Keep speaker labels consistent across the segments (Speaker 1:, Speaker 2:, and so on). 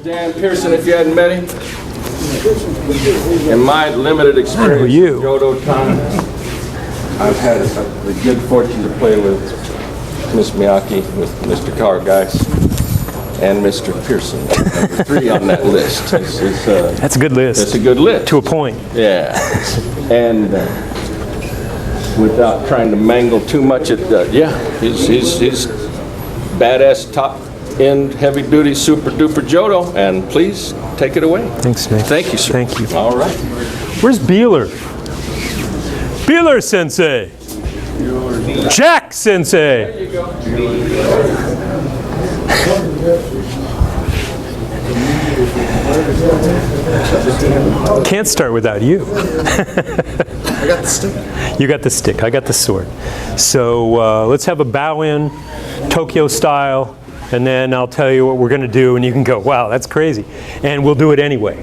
Speaker 1: Dan Pearson, if you hadn't met him. In my limited experience with Jodo time, I've had the good fortune to play with Miss Miyake, with Mr. Cargeist, and Mr. Pearson. Number 3 on that list.
Speaker 2: That's a good list.
Speaker 1: That's a good list.
Speaker 2: To a point.
Speaker 1: Yeah. And without trying to mangle too much, he's badass top end, heavy duty, super duper Jodo, and please take it away.
Speaker 2: Thanks, Nick.
Speaker 1: Thank you, sir.
Speaker 2: Thank you.
Speaker 1: All right.
Speaker 2: Where's Bieler? Bieler Sensei. Jack Sensei.
Speaker 1: There you go.
Speaker 2: Can't start without you.
Speaker 3: I got the stick.
Speaker 2: You got the stick. I got the sword. So let's have a bow in, Tokyo style. And then I'll tell you what we're going to do, and you can go, wow, that's crazy. And we'll do it anyway.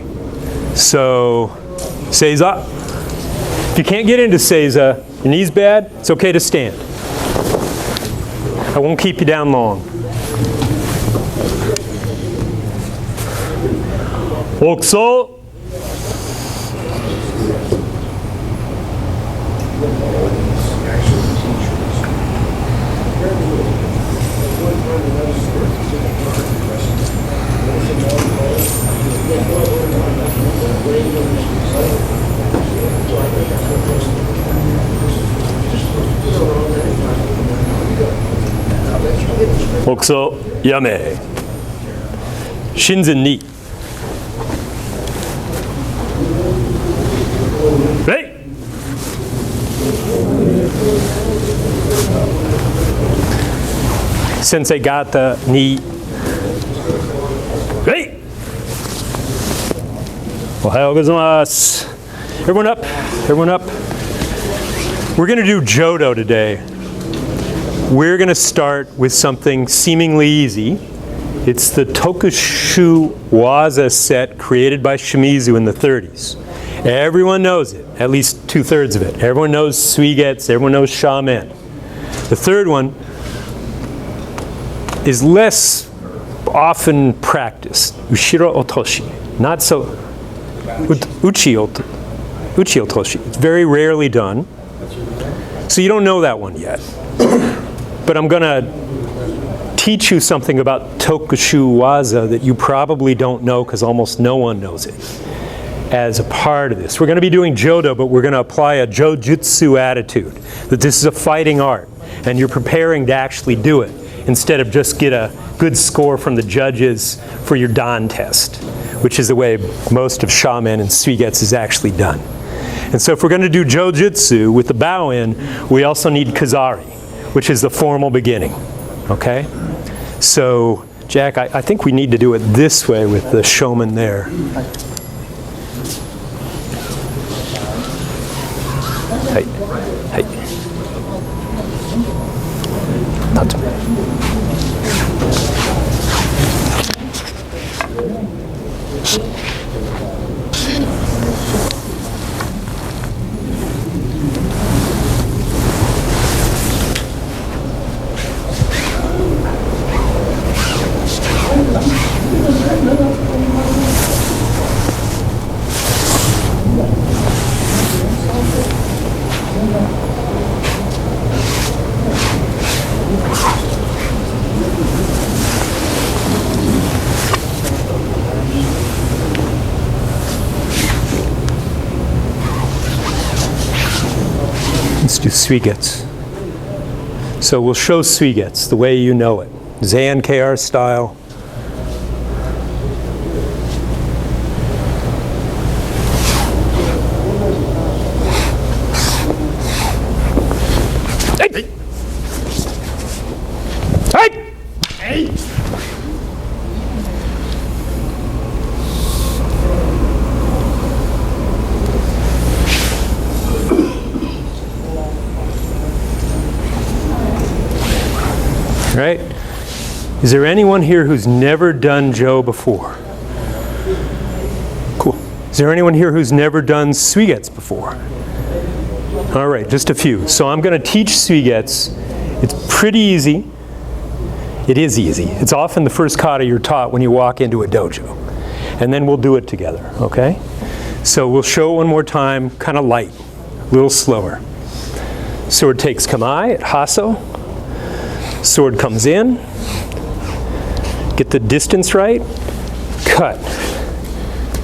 Speaker 2: So, seiza. If you can't get into seiza, your knee's bad, it's okay to stand. I won't keep you down long. Okso. Okso yame. Shinzen ni. Hey. Sensei gata ni. Hey. Ohayou gozaimasu. Everyone up. Everyone up. We're going to do Jodo today. We're going to start with something seemingly easy. It's the Tokushu Waza set created by Shimizu in the 30s. Everyone knows it, at least 2/3 of it. Everyone knows Suigetsu, everyone knows Shamen. The third one is less often practiced, Ushiro Otoshi. Not so, Uchi Otoshi. It's very rarely done. So you don't know that one yet. But I'm going to teach you something about Tokushu Waza that you probably don't know because almost no one knows it as a part of this. We're going to be doing Jodo, but we're going to apply a Jojutsu attitude, that this is a fighting art, and you're preparing to actually do it instead of just get a good score from the judges for your Dan test, which is the way most of Shamen and Suigetsu is actually done. And so if we're going to do Jojutsu with the bow in, we also need kazari, which is the formal beginning, okay? So, Jack, I think we need to do it this way with the Shamen there. Hey, hey. Not too bad. Let's do Suigetsu. So we'll show Suigetsu the way you know it. ZNKR style. Hey! Hey! Hey! Right? Is there anyone here who's never done Jo before? Cool. Is there anyone here who's never done Suigetsu before? All right, just a few. So I'm going to teach Suigetsu. It's pretty easy. It is easy. It's often the first kata you're taught when you walk into a dojo. and then we'll do it together, okay? So we'll show it one more time, kind of light, a little slower. Sword takes kamae at haso. Sword comes in. Get the distance right. Cut.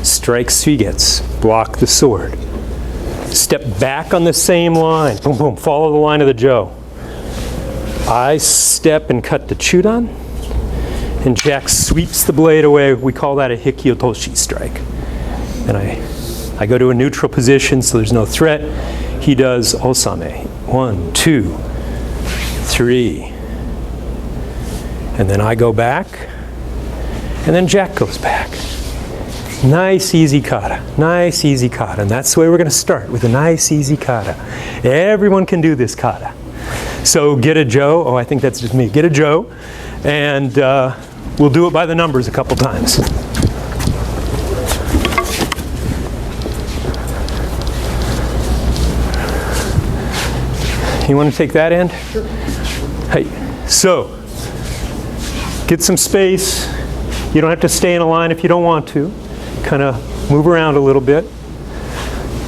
Speaker 2: Strike suigetsu. Block the sword. Step back on the same line. Boom, boom. Follow the line of the jo. I step and cut the Chuden. And Jack sweeps the blade away. We call that a Hikiotoshi strike. And I go to a neutral position so there's no threat. He does osame. 1, 2, 3. And then I go back. And then Jack goes back. Nice, easy kata. Nice, easy kata. And that's the way we're going to start, with a nice, easy kata. Everyone can do this kata. So get a jo. Oh, I think that's just me. Get a jo. And we'll do it by the numbers a couple times. You want to take that end? Sure. Hey, so get some space. You don't have to stay in a line if you don't want to. Kind of move around a little bit.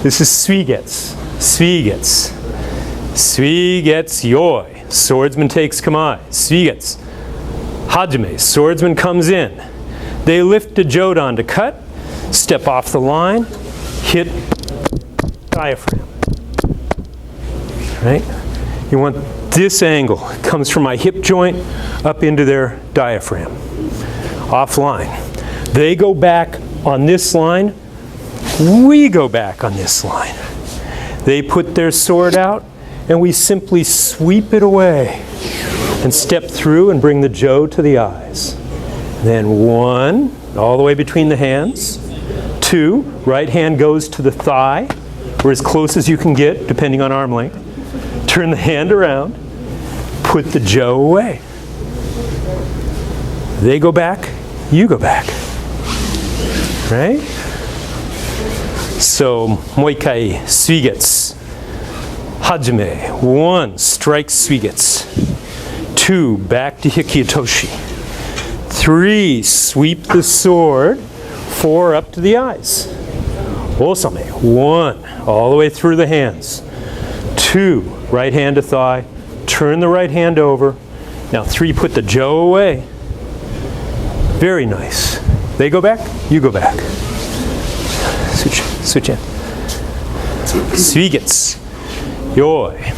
Speaker 2: This is suigetsu. Suigetsu. Suigetsu yoi. Swordsman takes kamae. Suigetsu. Hajime. Swordsman comes in. They lift the Jodan to cut. Step off the line. Hit diaphragm. Right? You want this angle. It comes from my hip joint up into their diaphragm. Offline. They go back on this line. We go back on this line. They put their sword out, and we simply sweep it away and step through and bring the jo to the eyes. Then 1, all the way between the hands. 2, right hand goes to the thigh, or as close as you can get, depending on arm length. Turn the hand around, put the jo away. They go back, you go back. Right? So, moikai, suigetsu. Hajime, 1, strike suigetsu. 2, back to Hikiotoshi. 3, sweep the sword. 4, up to the eyes. Osame, 1, all the way through the hands. 2, right hand to thigh. Turn the right hand over. Now 3, put the jo away. Very nice. They go back, you go back. Switch in. Suigetsu. Yoi.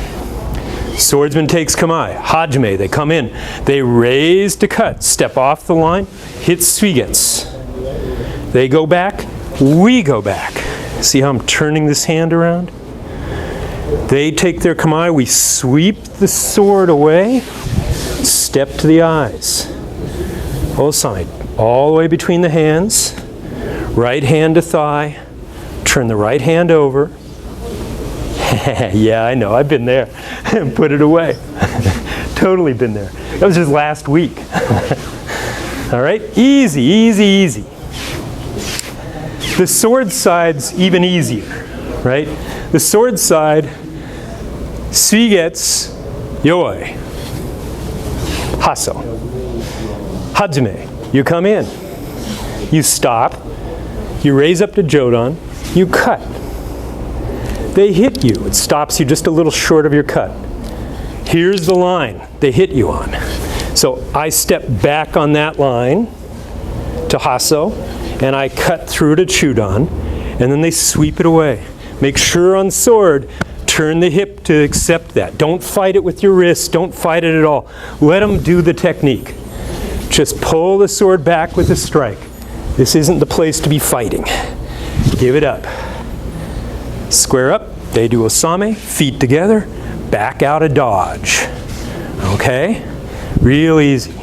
Speaker 2: Swordsman takes kamae. Hajime, they come in. They raise to cut. Step off the line. Hit suigetsu. They go back, we go back. See how I'm turning this hand around? They take their kamae. We sweep the sword away. Step to the eyes. Osai, all the way between the hands. Right hand to thigh. Turn the right hand over. Yeah, I know, I've been there. And put it away. Totally been there. That was just last week. All right, easy, easy, easy. The sword side's even easier, right? The sword side, suigetsu, yoi, haso. Hajime, you come in. You stop. You raise up the Jodan. You cut. They hit you. It stops you just a little short of your cut. Here's the line they hit you on. So I step back on that line to haso, and I cut through to Chuden, and then they sweep it away. Make sure on sword, turn the hip to accept that. Don't fight it with your wrist. Don't fight it at all. Let them do the technique. Just pull the sword back with a strike. This isn't the place to be fighting. Give it up. Square up. They do osame. Feet together. Back out a dodge. Okay? Real easy.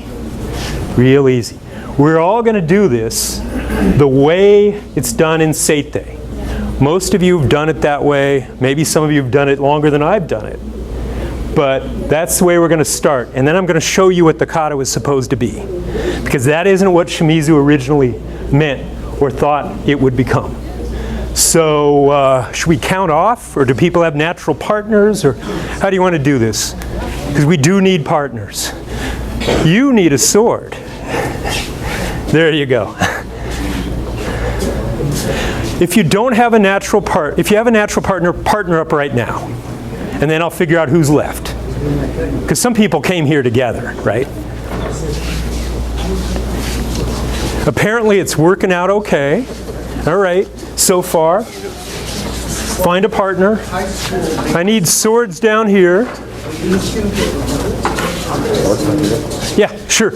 Speaker 2: Real easy. We're all going to do this the way it's done in seite. Most of you have done it that way. Maybe some of you have done it longer than I've done it. But that's the way we're going to start. And then I'm going to show you what the kata was supposed to be. Because that isn't what Shimizu originally meant or thought it would become. So should we count off? Or do people have natural partners? Or how do you want to do this? Because we do need partners. You need a sword. There you go. If you don't have a natural if you have a natural partner, partner up right now. And then I'll figure out who's left. Because some people came here together, right? Apparently it's working out okay. All right, so far. Find a partner. I need swords down here. Yeah, sure.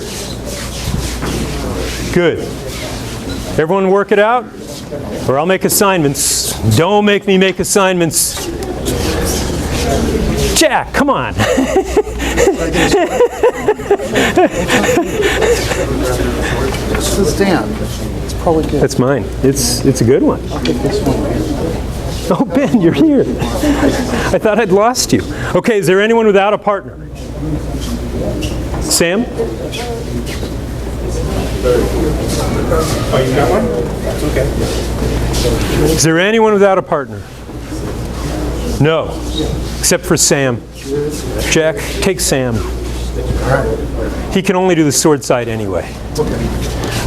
Speaker 2: Good. Everyone work it out? Or I'll make assignments. Don't make me make assignments. Jack, come on.
Speaker 3: This is Dan. It's probably good.
Speaker 2: That's mine. It's a good one.
Speaker 3: I'll get this one.
Speaker 2: Oh, Ben, you're here. I thought I'd lost you. Okay, is there anyone without a partner? Sam?
Speaker 4: Oh, you got one? Okay.
Speaker 2: Is there anyone without a partner? No, except for Sam. Jack, take Sam. He can only do the sword side anyway.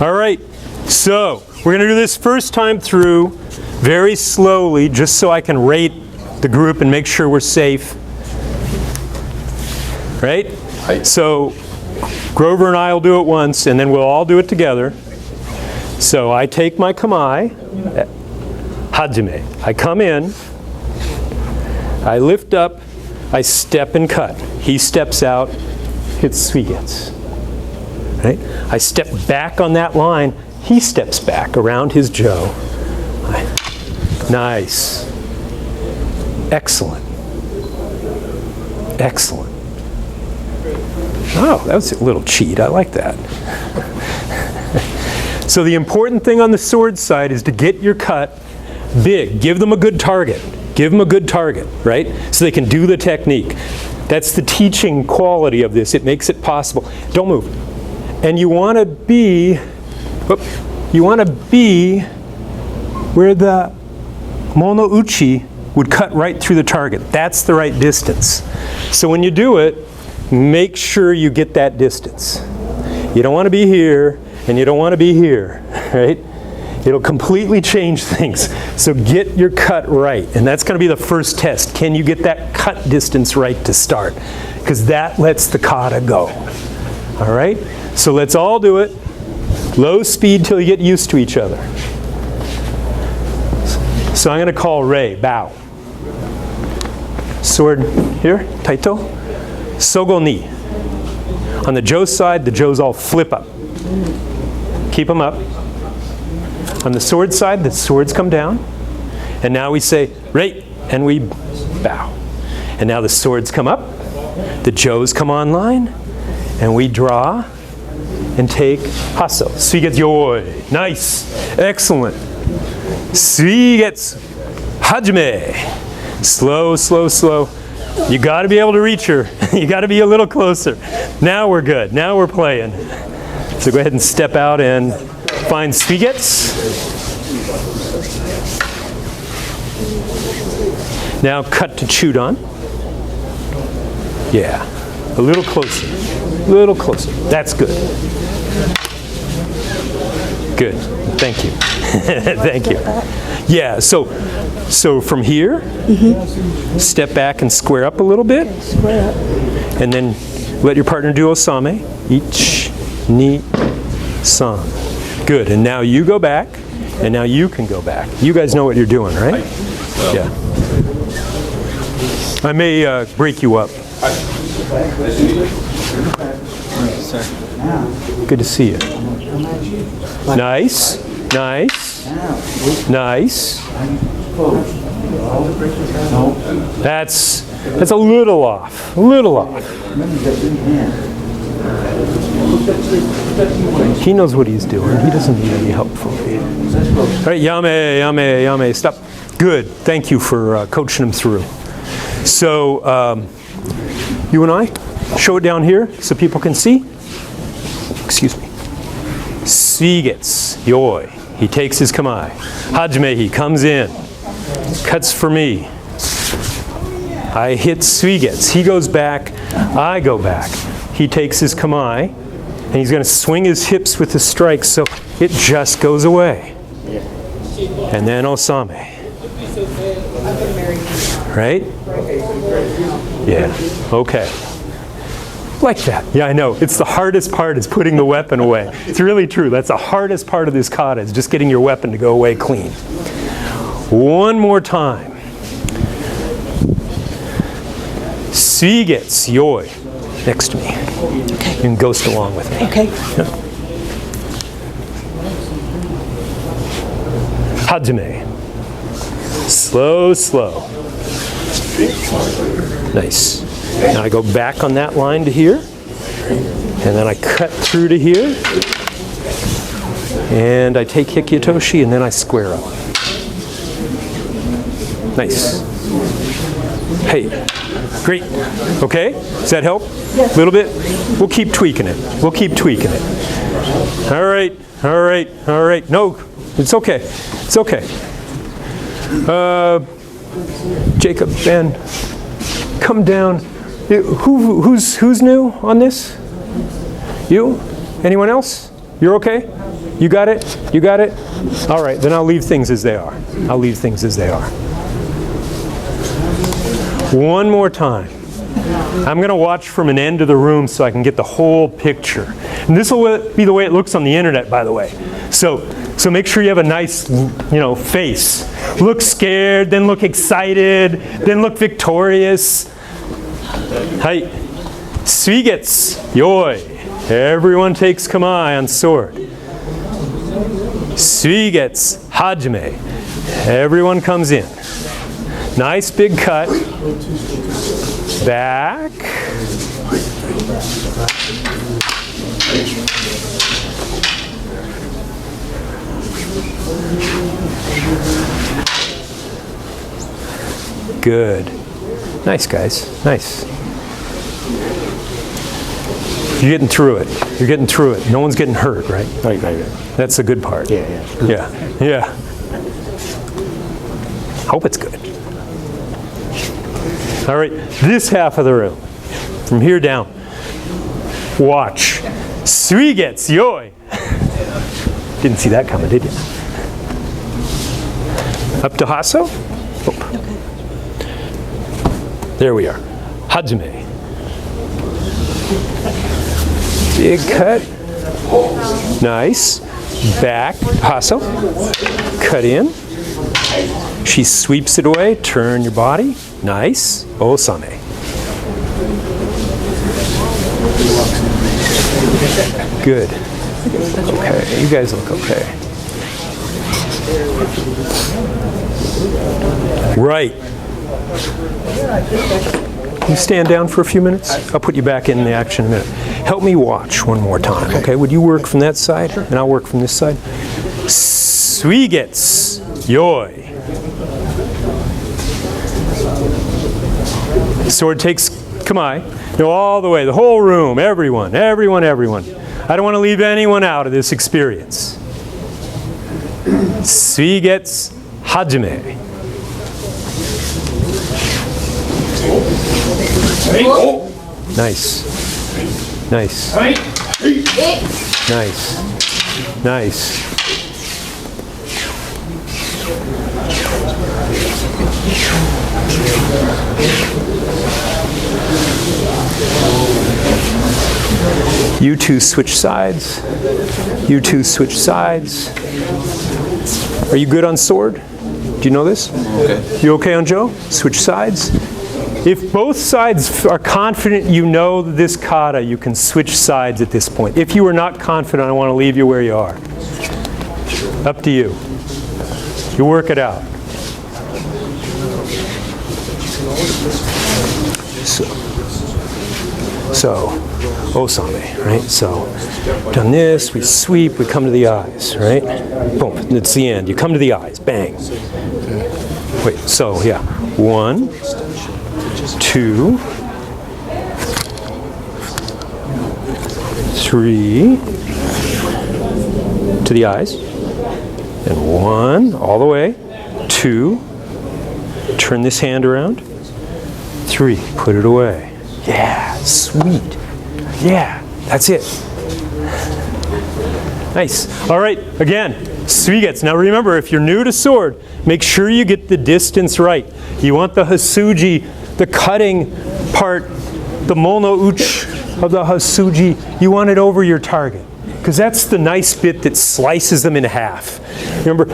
Speaker 2: All right, so we're going to do this first time through very slowly, just so I can rate the group and make sure we're safe. Right? So Grover and I will do it once, and then we'll all do it together. So I take my kamae, hajime. I come in, I lift up, I step and cut. He steps out, hits suigetsu. Right? I step back on that line, he steps back around his jo. Nice. Excellent. Excellent. Oh, that was a little cheat. I like that. So the important thing on the sword side is to get your cut big. Give them a good target. Give them a good target, right? So they can do the technique. That's the teaching quality of this. It makes it possible. Don't move. And you want to be where the mono uchi would cut right through the target. That's the right distance. So when you do it, make sure you get that distance. You don't want to be here, and you don't want to be here, right? It'll completely change things. So get your cut right, and that's going to be the first test. Can you get that cut distance right to start? Because that lets the kata go. All right? So let's all do it. Low speed till you get used to each other. So I'm going to call Rei, bow. Sword here, taito. Sogo ni. On the jo side, the jos all flip up. Keep them up. On the sword side, the swords come down. And now we say, Rei, and we bow. And now the swords come up, the jos come online, and we draw and take hasso. Suigetsu, yoi. Nice. Excellent. Suigetsu. Hajime. Slow, slow, slow. You got to be able to reach her. You got to be a little closer. Now we're good. Now we're playing. So go ahead and step out and find Suigetsu. Now cut to Chuden. Yeah. A little closer. A little closer. That's good. Good. Thank you. Thank you. Yeah, so from here, step back and square up a little bit.
Speaker 5: Square up.
Speaker 2: And then let your partner do osame. Ich, ni, san. Good. And now you go back, and now you can go back. You guys know what you're doing, right? Yeah. I may break you up. Good to see you. Nice, nice, nice. That's a little off, a little off. He knows what he's doing. He doesn't need any help from me. All right, yame, yame, yame, stop. Good, thank you for coaching him through. So, you and I, show it down here so people can see. Excuse me. Suigetsu, yoi. He takes his kamae. Hajime, he comes in. Cuts for me. I hit Suigetsu. He goes back. I go back. He takes his kamae. And he's going to swing his hips with the strike so it just goes away. And then osame. Right? Yeah, okay. Like that. Yeah, I know. It's the hardest part is putting the weapon away. It's really true. That's the hardest part of this kata is just getting your weapon to go away clean. One more time. Suigetsu yoi. Next to me. Okay. You can ghost along with me.
Speaker 5: Okay.
Speaker 2: Yeah. Hajime. Slow, slow. Nice. Now I go back on that line to here. And then I cut through to here. And I take Hikiotoshi and then I square up. Nice. Hey. Great. Okay? Does that help? A little bit? We'll keep tweaking it. We'll keep tweaking it. All right. All right. All right. No, it's okay. It's okay. Jacob, Ben, come down. Who's new on this? You? Anyone else? You're okay? You got it? You got it? All right, then I'll leave things as they are. I'll leave things as they are. One more time. I'm going to watch from an end of the room so I can get the whole picture. And this will be the way it looks on the internet, by the way. So make sure you have a nice, face. Look scared, then look excited, then look victorious. Hai. Suigetsu yoi. Everyone takes kamae on sword. Suigetsu hajime. Everyone comes in. Nice big cut. Back. Good. Nice, guys. Nice. You're getting through it. You're getting through it. No one's getting hurt, right?
Speaker 6: Right.
Speaker 2: That's the good part. Yeah. Hope it's good. All right, this half of the room, from here down, watch. Suigetsu yoi. Didn't see that coming, did you? Up to hasso. There we are. Hajime. Big cut. Nice. Back. Hasso. Cut in. She sweeps it away. Turn your body. Nice. Osame. Good. Okay. You guys look okay. Right. Can you stand down for a few minutes? I'll put you back in the action in a minute. Help me watch one more time, okay? Would you work from that side? And I'll work from this side. Suigetsu yoi. Sword takes kamae. No, all the way, the whole room, everyone. I don't want to leave anyone out of this experience. Suigetsu hajime. Nice. You two switch sides. Are you good on sword? Do you know this?
Speaker 1: Okay.
Speaker 2: You okay on Joe? Switch sides. If both sides are confident you know this kata, you can switch sides at this point. If you are not confident, I want to leave you where you are. Up to you. You work it out. So, osame, right? So, done this, we sweep, we come to the eyes, right? Boom, it's the end. You come to the eyes, bang. Wait, so yeah, 1, 2, 3, to the eyes, and 1, all the way, 2, turn this hand around, 3, put it away. Yeah, sweet. Yeah, that's it. Nice. All right, again, Suigetsu. Now remember, if you're new to sword, make sure you get the distance right. You want the hasuji, the cutting part, the mono uchi of the hasuji, you want it over your target. Because that's the nice bit that slices them in half. Remember,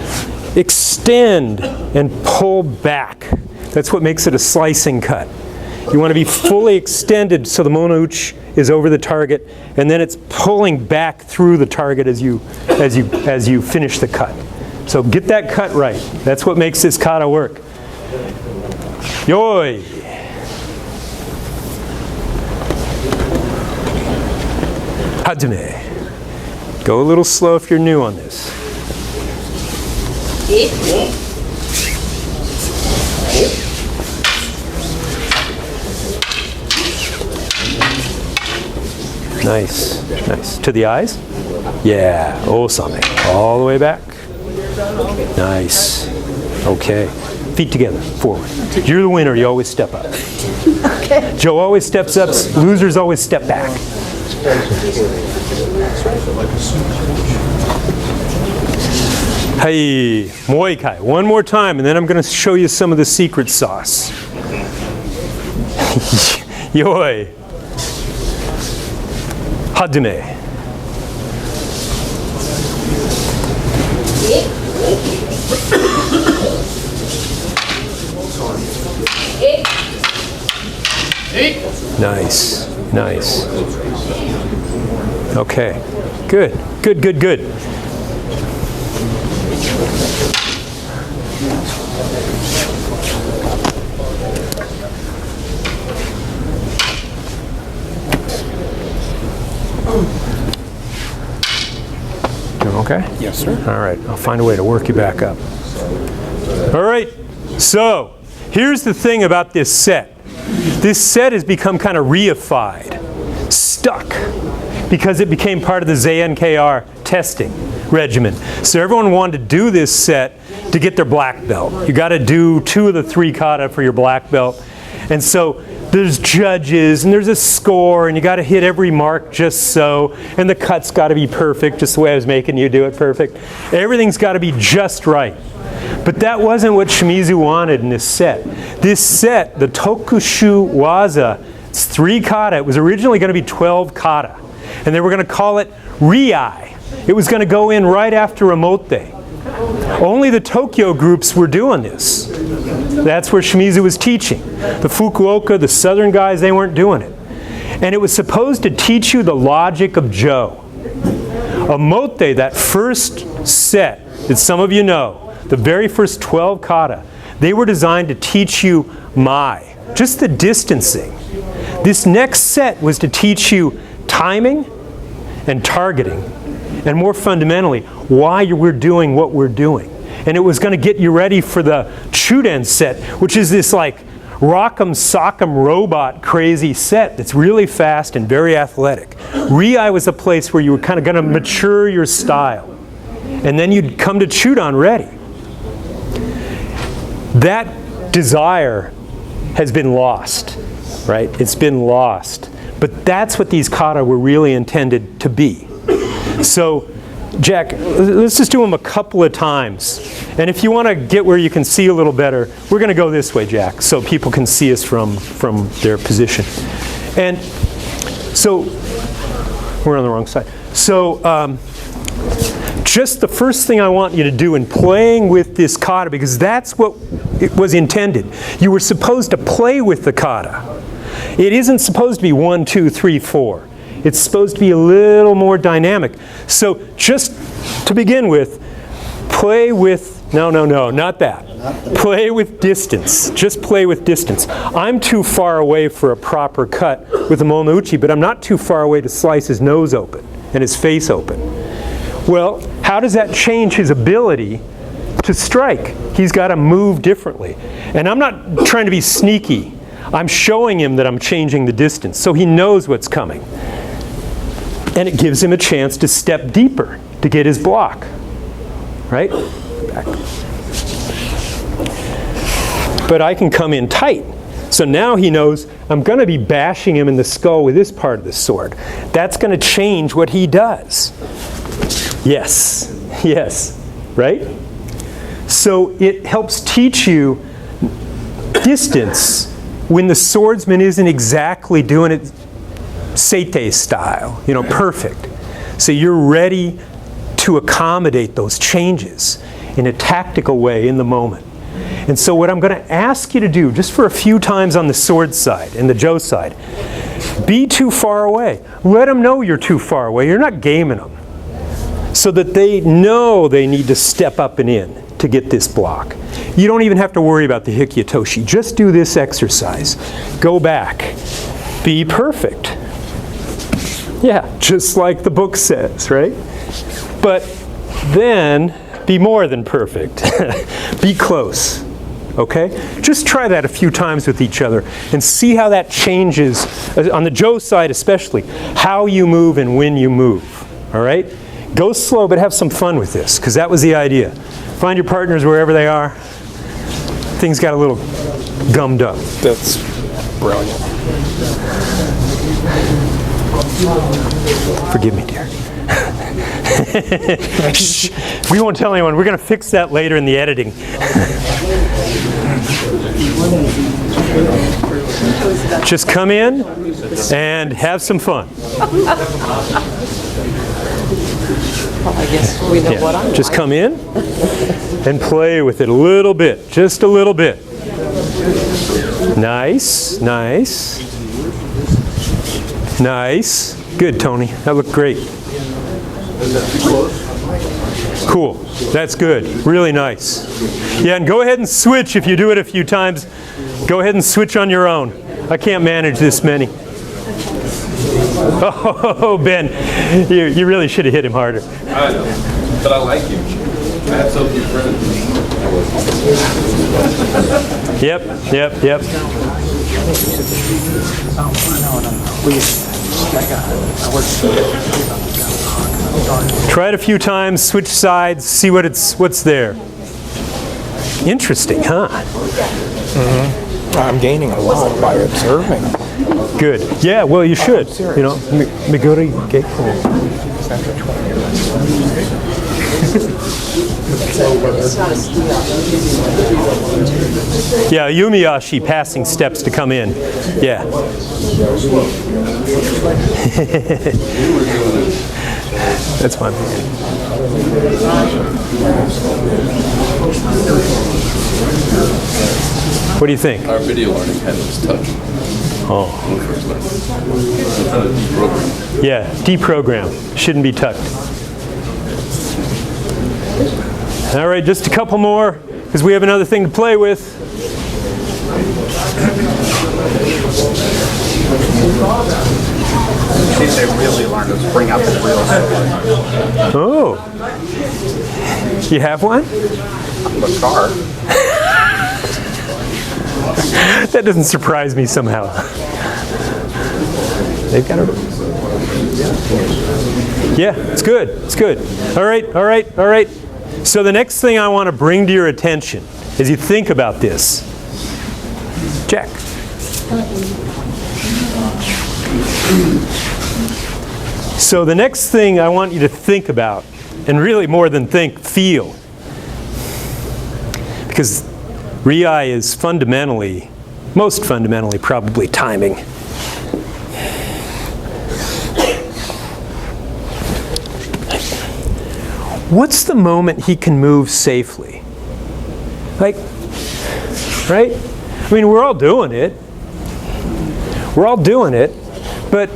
Speaker 2: extend and pull back. That's what makes it a slicing cut. You want to be fully extended so the mono uchi is over the target, and then it's pulling back through the target as you finish the cut. So get that cut right. That's what makes this kata work. Yoi. Hajime. Go a little slow if you're new on this. Nice, nice. To the eyes? Yeah, osame. All the way back. Nice. Okay. Feet together, forward. You're the winner, you always step up. Okay. Joe always steps up, losers always step back. Hey, Muay Kai. One more time, and then I'm going to show you some of the secret sauce. Yoi. Hajime. Nice, nice. Okay, good, good, good, good. Okay?
Speaker 4: Yes, sir.
Speaker 2: All right, I'll find a way to work you back up. All right, so here's the thing about this set. This set has become kind of reified, stuck, because it became part of the ZNKR testing regimen. So everyone wanted to do this set to get their black belt. You got to do 2 of the 3-kata for your black belt. And so there's judges, and there's a score, and you got to hit every mark just so, and the cut's got to be perfect, just the way I was making you do it perfect. Everything's got to be just right. But that wasn't what Shimizu wanted in this set. This set, the Tokushu Waza, it's 3-kata. It was originally going to be 12 kata. And they were going to call it Riai. It was going to go in right after Omote. Only the Tokyo groups were doing this. That's where Shimizu was teaching. The Fukuoka, the southern guys, they weren't doing it. And it was supposed to teach you the logic of Jo. Omote, that first set that some of you know, the very first 12 kata, they were designed to teach you Mai, just the distancing. This next set was to teach you timing and targeting, and more fundamentally, why we're doing what we're doing. And it was going to get you ready for the Chuden set, which is this like rock'em sock'em robot crazy set that's really fast and very athletic. Riai was a place where you were kind of going to mature your style. And then you'd come to Chuden ready. That desire has been lost, right? It's been lost. But that's what these kata were really intended to be. So, Jack, let's just do them a couple of times. And if you want to get where you can see a little better, we're going to go this way, Jack, so people can see us from their position. And so, we're on the wrong side. So, just the first thing I want you to do in playing with this kata, because that's what it was intended. You were supposed to play with the kata. It isn't supposed to be 1, 2, 3, 4. It's supposed to be a little more dynamic. So just to begin with, play with, no, not that. Play with distance. Just play with distance. I'm too far away for a proper cut with the mono uchi, but I'm not too far away to slice his nose open and his face open. Well, how does that change his ability to strike? He's got to move differently. And I'm not trying to be sneaky. I'm showing him that I'm changing the distance, so he knows what's coming. And it gives him a chance to step deeper to get his block. Right? Back. But I can come in tight. So now he knows I'm going to be bashing him in the skull with this part of the sword. That's going to change what he does. Yes. Yes. right? So it helps teach you distance when the swordsman isn't exactly doing it seite style, perfect. So you're ready to accommodate those changes in a tactical way in the moment. And so what I'm going to ask you to do, just for a few times on the sword side and the jo side, be too far away. Let them know you're too far away. You're not gaming them. So that they know they need to step up and in to get this block. You don't even have to worry about the Hikiotoshi. Just do this exercise. Go back. Be perfect. Yeah, just like the book says, right? But then be more than perfect. Be close. Okay? Just try that a few times with each other and see how that changes, on the jo side especially, how you move and when you move. All right? Go slow, but have some fun with this, because that was the idea. Find your partners wherever they are. Things got a little gummed up.
Speaker 5: That's brilliant.
Speaker 2: Forgive me, dear. Shh. We won't tell anyone. We're going to fix that later in the editing. Just come in and have some fun.
Speaker 6: Well, I guess we know what I'm
Speaker 2: Just
Speaker 6: like.
Speaker 2: come in and play with it a little bit. Just a little bit. Nice, nice. Nice. Good, Tony. That looked great. Cool. That's good. Really nice. Yeah, and go ahead and switch if you do it a few times. Go ahead and switch on your own. I can't manage this many. Oh, Ben, you really should have hit him harder.
Speaker 1: I know, but I like you. I have so few friends.
Speaker 2: Yep. Try it a few times, switch sides, see what's there. Interesting, huh?
Speaker 5: Mm-hmm. I'm gaining a lot by observing.
Speaker 2: Good. Yeah, well, you should. Miguri Geiko. Yeah, Yumiyashi passing steps to come in. Yeah. That's fun. What do you think?
Speaker 1: Our video learning handles touch.
Speaker 2: Oh. Yeah, deprogram. Shouldn't be tucked. All right, just a couple more, because we have another thing to play with.
Speaker 3: I think they really learned to bring out the real stuff.
Speaker 2: Oh. You have one?
Speaker 3: The car.
Speaker 2: That doesn't surprise me somehow. They've got a... Yeah, it's good. It's good. All right. So the next thing I want to bring to your attention as you think about this. Jack. So the next thing I want you to think about, and really more than think, feel. Because Riai is fundamentally, most fundamentally, probably timing. What's the moment he can move safely? Like, right? I mean, we're all doing it. We're all doing it, but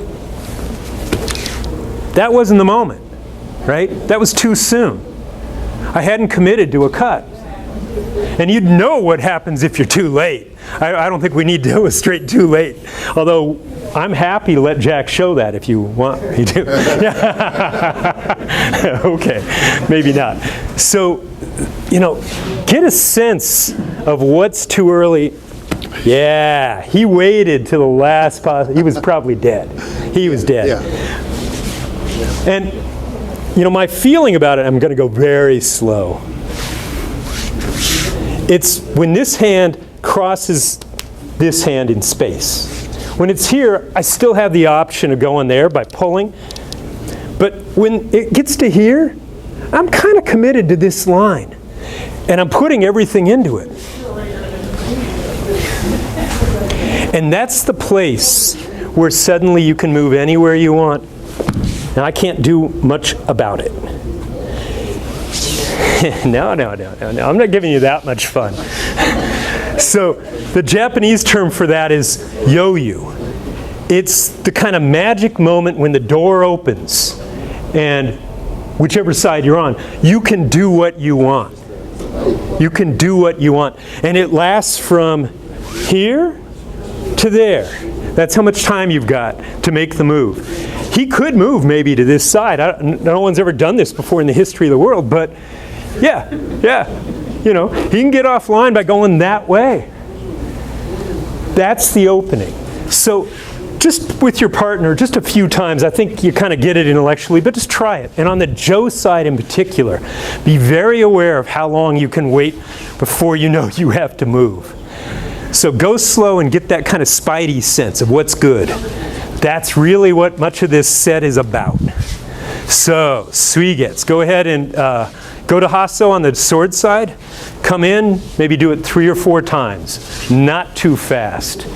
Speaker 2: that wasn't the moment, right? That was too soon. I hadn't committed to a cut. And you'd know what happens if you're too late. I don't think we need to illustrate too late. Although I'm happy to let Jack show that if you want me to. Okay, maybe not. So, get a sense of what's too early. Yeah, he waited till the last possible. He was probably dead. He was dead.
Speaker 3: Yeah.
Speaker 2: And, my feeling about it, I'm going to go very slow. It's when this hand crosses this hand in space. When it's here, I still have the option of going there by pulling. But when it gets to here, I'm kind of committed to this line, and I'm putting everything into it. And that's the place where suddenly you can move anywhere you want. And I can't do much about it. No. I'm not giving you that much fun. So the Japanese term for that is yoyuu. It's the kind of magic moment when the door opens and whichever side you're on, you can do what you want. You can do what you want. And it lasts from here to there. That's how much time you've got to make the move. He could move maybe to this side. No one's ever done this before in the history of the world, but yeah. You know, he can get offline by going that way. That's the opening. So just with your partner, just a few times, I think you kind of get it intellectually, but just try it. And on the Jo side in particular, be very aware of how long you can wait before you know you have to move. So go slow and get that kind of spidey sense of what's good. That's really what much of this set is about. So, Suigetsu, go ahead and go to Hasso on the sword side. Come in, maybe do it 3 or 4 times. Not too fast.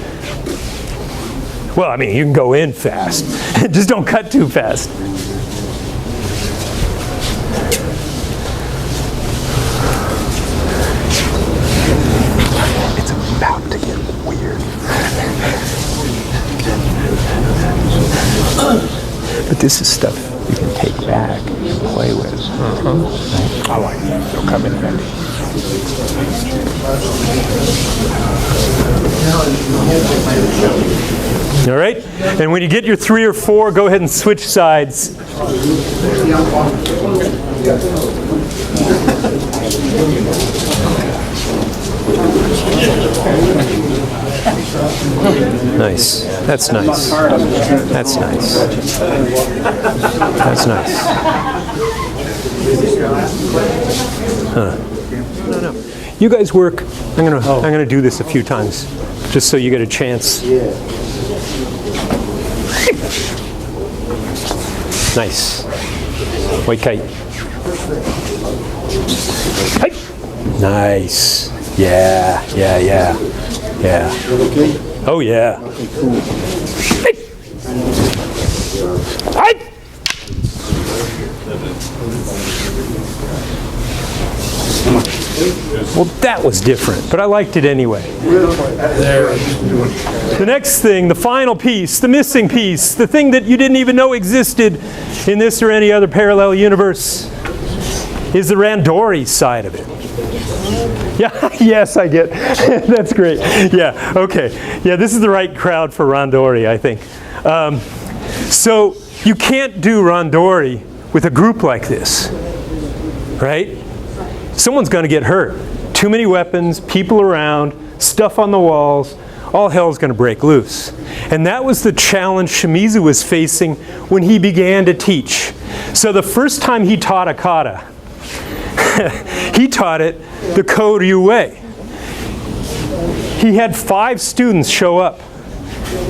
Speaker 2: Well, I mean, you can go in fast. Just don't cut too fast. It's about to get weird. But this is stuff you can take back and play with. Right?
Speaker 5: I like that. It'll come in handy.
Speaker 2: All right? And when you get your 3 or 4, go ahead and switch sides. Nice. That's nice. That's nice. That's nice. Huh. No. You guys work. I'm gonna do this a few times, just so you get a chance. Nice. White kite. Hey. Nice. Yeah. Oh yeah. Hey. Hey. Well, that was different, but I liked it anyway. The next thing, the final piece, the missing piece, the thing that you didn't even know existed in this or any other parallel universe, is the randori side of it. Yeah, yes, I get. That's great. Yeah, okay. Yeah, this is the right crowd for randori, I think. So you can't do randori with a group like this, right? Someone's going to get hurt. Too many weapons, people around, stuff on the walls, all hell's going to break loose. And that was the challenge Shimizu was facing when he began to teach. So the first time he taught a kata, he taught it the Koryu way. He had 5 students show up.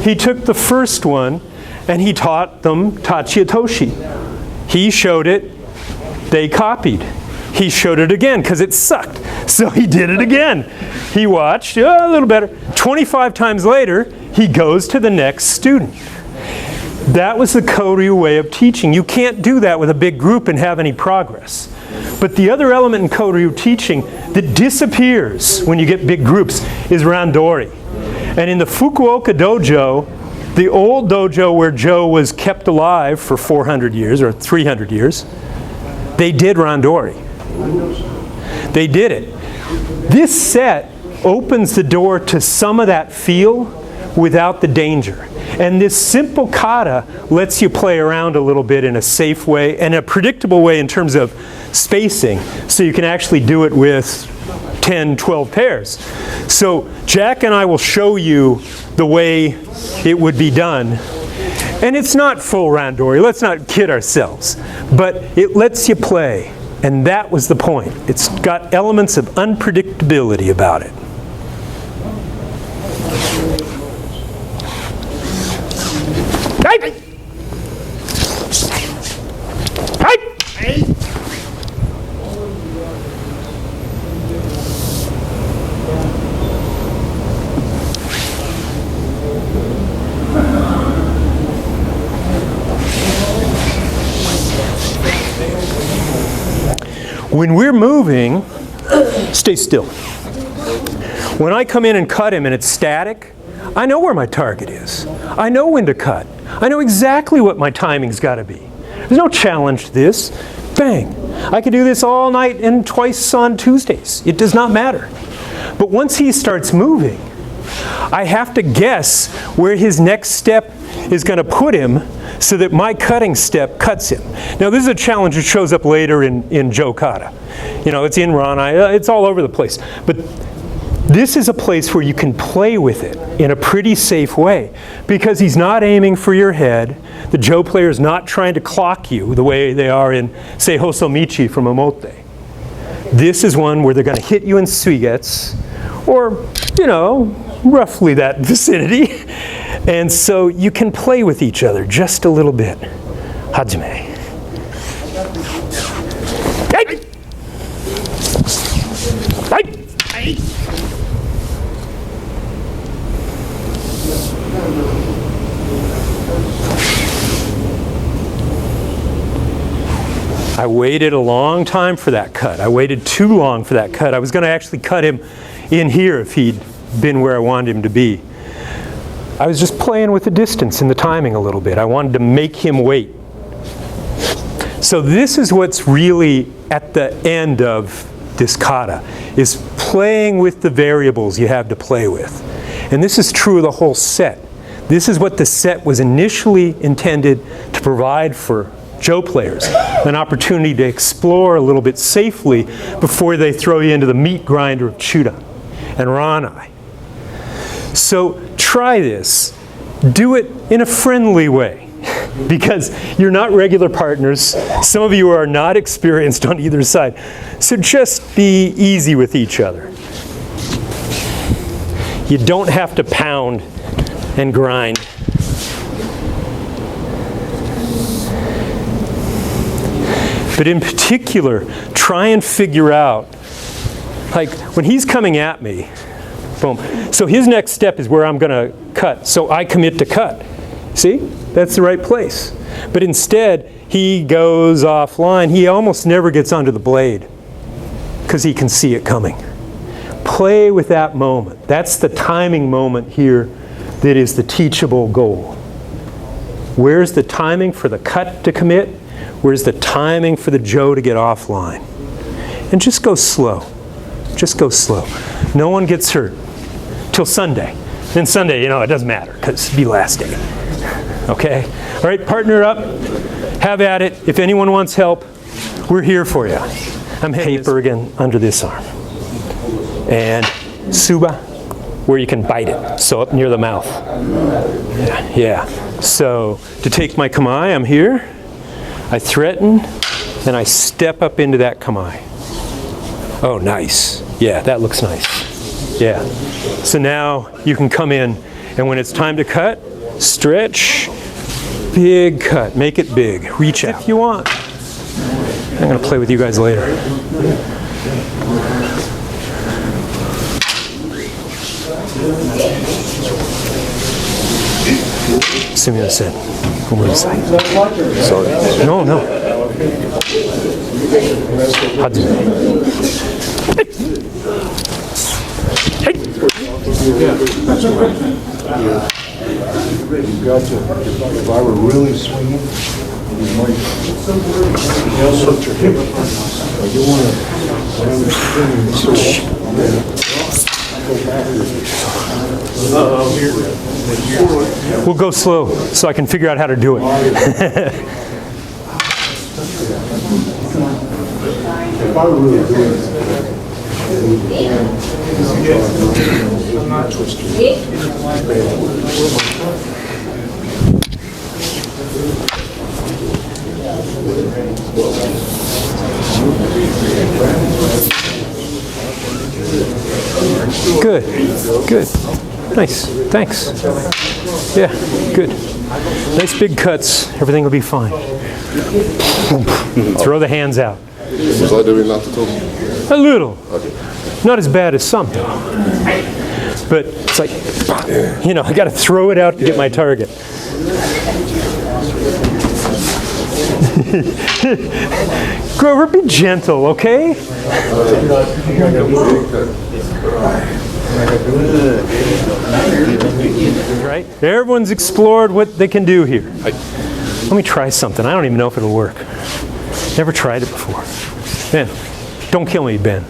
Speaker 2: He took the first one and he taught them Hikiotoshi. He showed it, they copied. He showed it again because it sucked. So he did it again. He watched, a little better. 25 times later, he goes to the next student. That was the Koryu way of teaching. You can't do that with a big group and have any progress. But the other element in Koryu teaching that disappears when you get big groups is randori. And in the Fukuoka Dojo, the old dojo where Jo was kept alive for 400 years or 300 years, they did randori. They did it. This set opens the door to some of that feel without the danger. And this simple kata lets you play around a little bit in a safe way and a predictable way in terms of spacing, so you can actually do it with 10, 12 pairs. So Jack and I will show you the way it would be done. And it's not full randori, let's not kid ourselves, but it lets you play. And that was the point. It's got elements of unpredictability about it. When we're moving, stay still. When I come in and cut him and it's static, I know where my target is. I know when to cut. I know exactly what my timing's got to be. There's no challenge to this. Bang. I could do this all night and twice on Tuesdays. It does not matter. But once he starts moving, I have to guess where his next step is going to put him so that my cutting step cuts him. Now this is a challenge that shows up later in Jo-kata. You know, it's in Ranai, it's all over the place. But this is a place where you can play with it in a pretty safe way because he's not aiming for your head. The Jo player is not trying to clock you the way they are in, say, Hosomichi from Omote. This is one where they're going to hit you in Suigetsu, or, you know, roughly that vicinity. And so you can play with each other just a little bit. Hajime. I waited a long time for that cut. I waited too long for that cut. I was going to actually cut him in here if he'd been where I wanted him to be. I was just playing with the distance and the timing a little bit. I wanted to make him wait. So this is what's really at the end of this kata, is playing with the variables you have to play with. And this is true of the whole set. This is what the set was initially intended to provide for Jo players, an opportunity to explore a little bit safely before they throw you into the meat grinder of Chuden and Ranai. So try this. Do it in a friendly way because you're not regular partners. Some of you are not experienced on either side. So just be easy with each other. You don't have to pound and grind. But in particular, try and figure out, like when he's coming at me, boom. So his next step is where I'm going to cut. So I commit to cut. See? That's the right place. But instead, he goes offline. He almost never gets onto the blade because he can see it coming. Play with that moment. That's the timing moment here that is the teachable goal. Where's the timing for the cut to commit? Where's the timing for the Jo to get offline? And just go slow. Just go slow. No one gets hurt till Sunday. Then Sunday, you know, it doesn't matter because it'll be last day. Okay? All right, partner up. Have at it. If anyone wants help, we're here for you. I'm paper again under this arm. And Suba, where you can bite it. So up near the mouth. Yeah. So to take my kamae, I'm here. I threaten, and I step up into that kamae. Oh, nice. Yeah, that looks nice. Yeah. So now you can come in, and when it's time to cut, stretch, big cut. Make it big. Reach out if you want. I'm going to play with you guys later. Sumimasen. Sorry. No. Hajime.
Speaker 4: Yeah, that's right. Yeah. You got to, if I were really swinging, you might hurt your hip. But you want to
Speaker 2: We'll go slow so I can figure out how to do it.
Speaker 4: If I were really doing it, I'm not twisting.
Speaker 2: Good. Nice. Thanks. Yeah, good. Nice big cuts. Everything will be fine. Throw the hands out.
Speaker 7: Was I doing that at all?
Speaker 2: A little.
Speaker 7: Okay.
Speaker 2: Not as bad as some, though. But it's like, you know, I got to throw it out to get my target. Grover, be gentle, okay? Right? Everyone's explored what they can do here. Let me try something. I don't even know if it'll work. Never tried it before. Ben, don't kill me, Ben.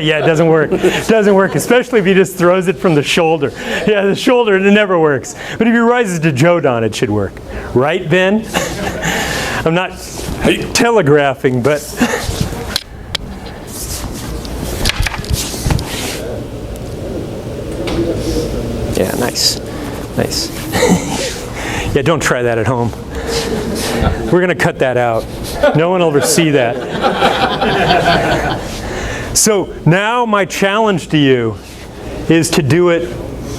Speaker 2: Yeah, it doesn't work. It doesn't work, especially if he just throws it from the shoulder. Yeah, the shoulder, it never works. But if he rises to Jodon, it should work. Right, Ben? I'm not telegraphing, but... Yeah, nice. Nice. Yeah, don't try that at home. We're going to cut that out. No one will ever see that. So now my challenge to you is to do it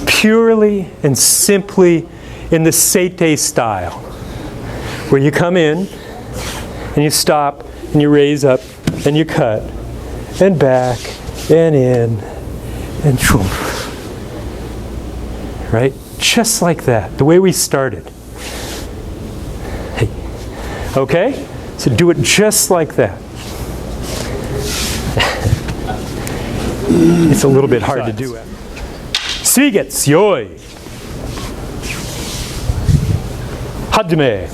Speaker 2: purely and simply in the seite style, where you come in and you stop and you raise up and you cut and back and in and choom. Right? Just like that, the way we started. Hey. Okay? So do it just like that. It's a little bit hard to do it. Suigetsu, yoyuu. Hajime.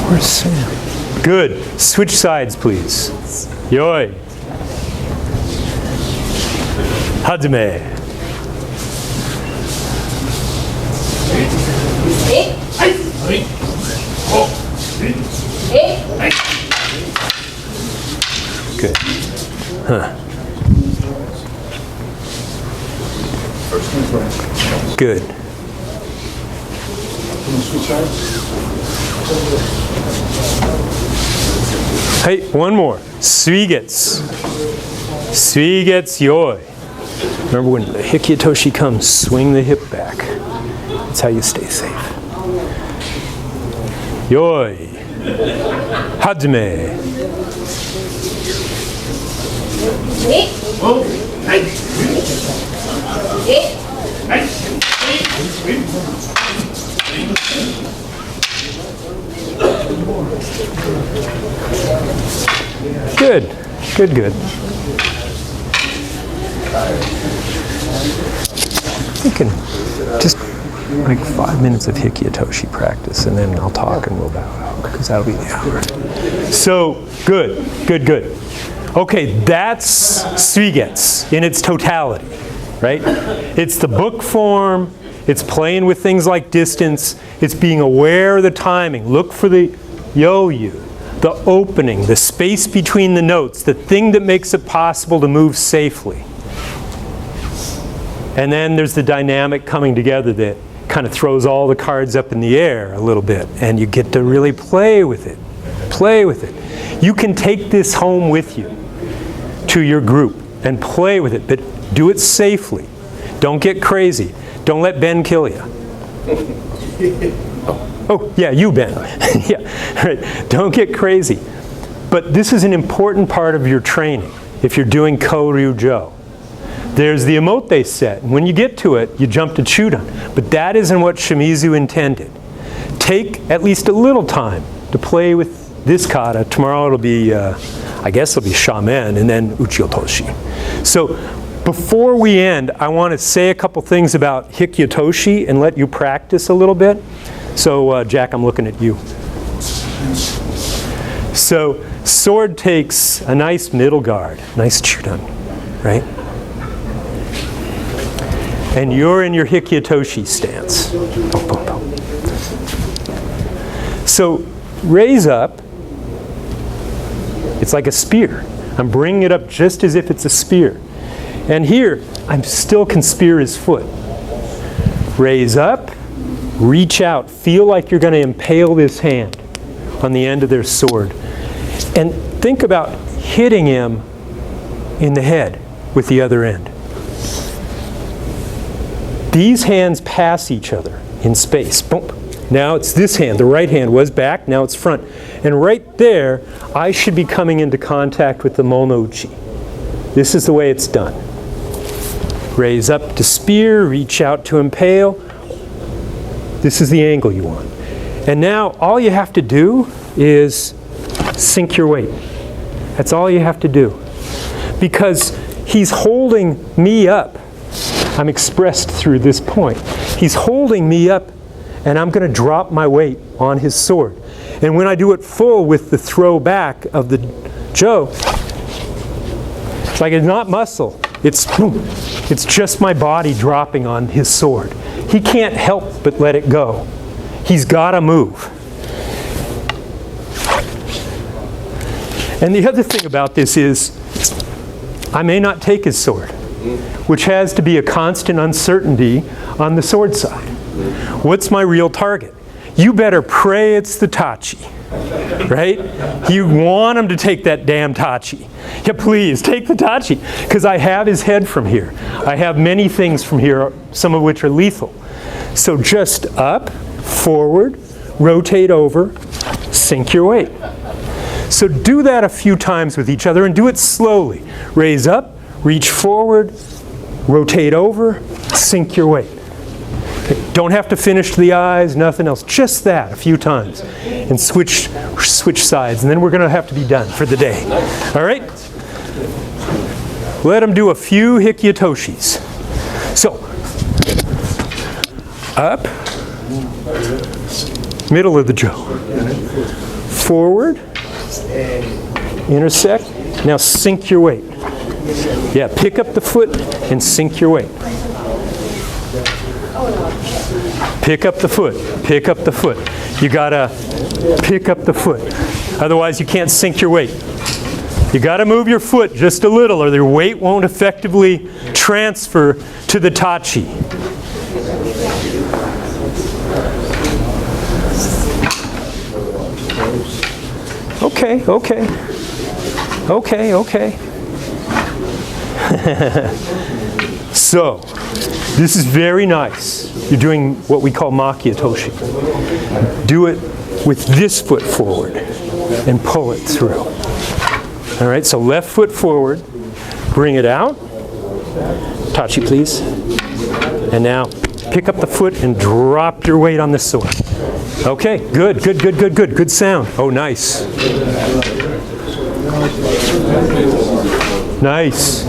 Speaker 2: Where's Sam? Good. Switch sides, please. Yoyuu. Hajime. Good. Huh. Good. Hey, one more. Suigetsu. Suigetsu yoyuu. Remember when the Hikiotoshi comes, swing the hip back. That's how you stay safe. Yoyuu. Hajime. Good, good, good. We can just like 5 minutes of Hikiotoshi practice, and then I'll talk and we'll bow out, because that'll be the hour. So, good, good, good. Okay, that's Suigetsu in its totality, right? It's the book form, it's playing with things like distance, it's being aware of the timing. Look for the yoyuu, the opening, the space between the notes, the thing that makes it possible to move safely. And then there's the dynamic coming together that kind of throws all the cards up in the air a little bit, and you get to really play with it. Play with it. You can take this home with you to your group and play with it, but do it safely. Don't get crazy. Don't let Ben kill you. Oh, yeah, you, Ben. Yeah, right. Don't get crazy. But this is an important part of your training if you're doing Ko-Ryu-Jo. There's the Omote set. And when you get to it, you jump to Chuden. But that isn't what Shimizu intended. Take at least a little time to play with this kata. Tomorrow it'll be, I guess it'll be Shamen, and then Hikiotoshi. So before we end, I want to say a couple things about Hikiotoshi and let you practice a little bit. So Jack, I'm looking at you. So sword takes a nice middle guard, nice Chuden, right? And you're in your Hikiotoshi stance. Boom, boom, boom. So raise up. It's like a spear. I'm bringing it up just as if it's a spear. And here, I still can spear his foot. Raise up, reach out, feel like you're going to impale this hand on the end of their sword. And think about hitting him in the head with the other end. These hands pass each other in space. Boom. Now it's this hand. The right hand was back, now it's front. And right there, I should be coming into contact with the monouchi. This is the way it's done. Raise up to spear, reach out to impale. This is the angle you want. And now all you have to do is sink your weight. That's all you have to do. Because he's holding me up. I'm expressed through this point. He's holding me up, and I'm going to drop my weight on his sword. And when I do it full with the throw back of the jo, it's like it's not muscle. It's boom. It's just my body dropping on his sword. He can't help but let it go. He's got to move. And the other thing about this is, I may not take his sword, which has to be a constant uncertainty on the sword side. What's my real target? You better pray it's the tachi, right? You want him to take that damn tachi. Yeah, please, take the tachi, because I have his head from here. I have many things from here, some of which are lethal. So just up, forward, rotate over, sink your weight. So do that a few times with each other and do it slowly. Raise up, reach forward, rotate over, sink your weight. Don't have to finish the eyes, nothing else. Just that a few times. And switch sides. And then we're going to have to be done for the day. All right? Let them do a few Hikiotoshis. So, up, middle of the jo. Forward, intersect. Now sink your weight. Yeah, pick up the foot and sink your weight. Pick up the foot. Pick up the foot. You gotta pick up the foot. Otherwise you can't sink your weight. You gotta move your foot just a little or your weight won't effectively transfer to the tachi. Okay, okay. Okay, okay. So, this is very nice. You're doing what we call Hikiotoshi. Do it with this foot forward and pull it through. All right, so left foot forward, bring it out. Tachi, please. And now pick up the foot and drop your weight on the sword. Okay, good, good, good, good, good. Good sound. Oh, nice. Nice.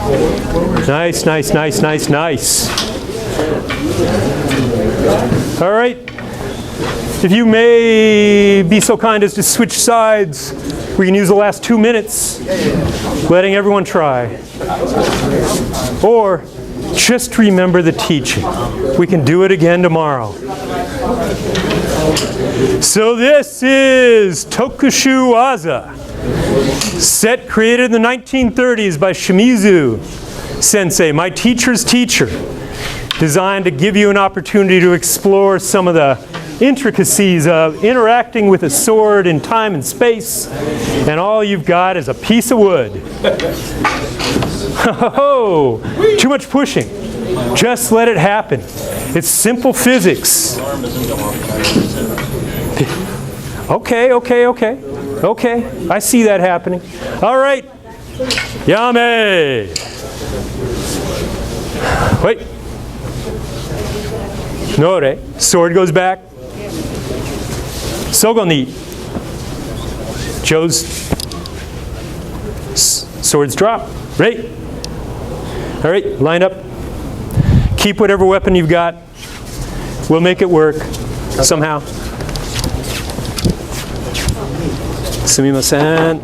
Speaker 2: Nice, nice, nice, nice, nice. All right. If you may be so kind as to switch sides, we can use the last 2 minutes letting everyone try. Or just remember the teaching. We can do it again tomorrow. So this is Tokushu Waza. Set created in the 1930s by Shimizu Sensei, my teacher's teacher. Designed to give you an opportunity to explore some of the intricacies of interacting with a sword in time and space. And all you've got is a piece of wood. Oh, too much pushing. Just let it happen. It's simple physics. Okay, okay, okay. Okay, I see that happening. All right. Yame. Wait. Nore. Sword goes back. Sogo ni. Joe's swords drop. Right? All right, line up. Keep whatever weapon you've got. We'll make it work somehow. Sumimasen.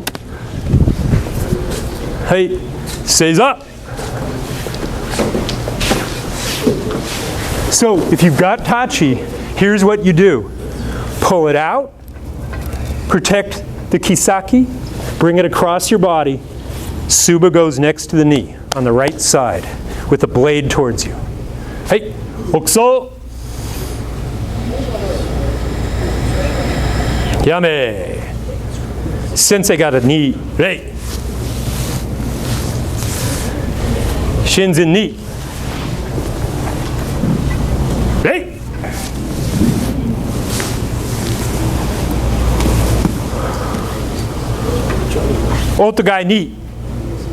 Speaker 2: Hey, seiza. So if you've got tachi, here's what you do. Pull it out, protect the kisaki, bring it across your body. Suba goes next to the knee on the right side with the blade towards you. Hey, okso. Yame. Sensei got a knee. Right. Shins in knee. Right. Otogai knee.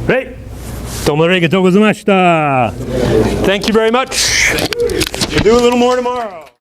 Speaker 2: Right. Domo arigatou gozaimasu. Thank you very much. We'll do a little more tomorrow.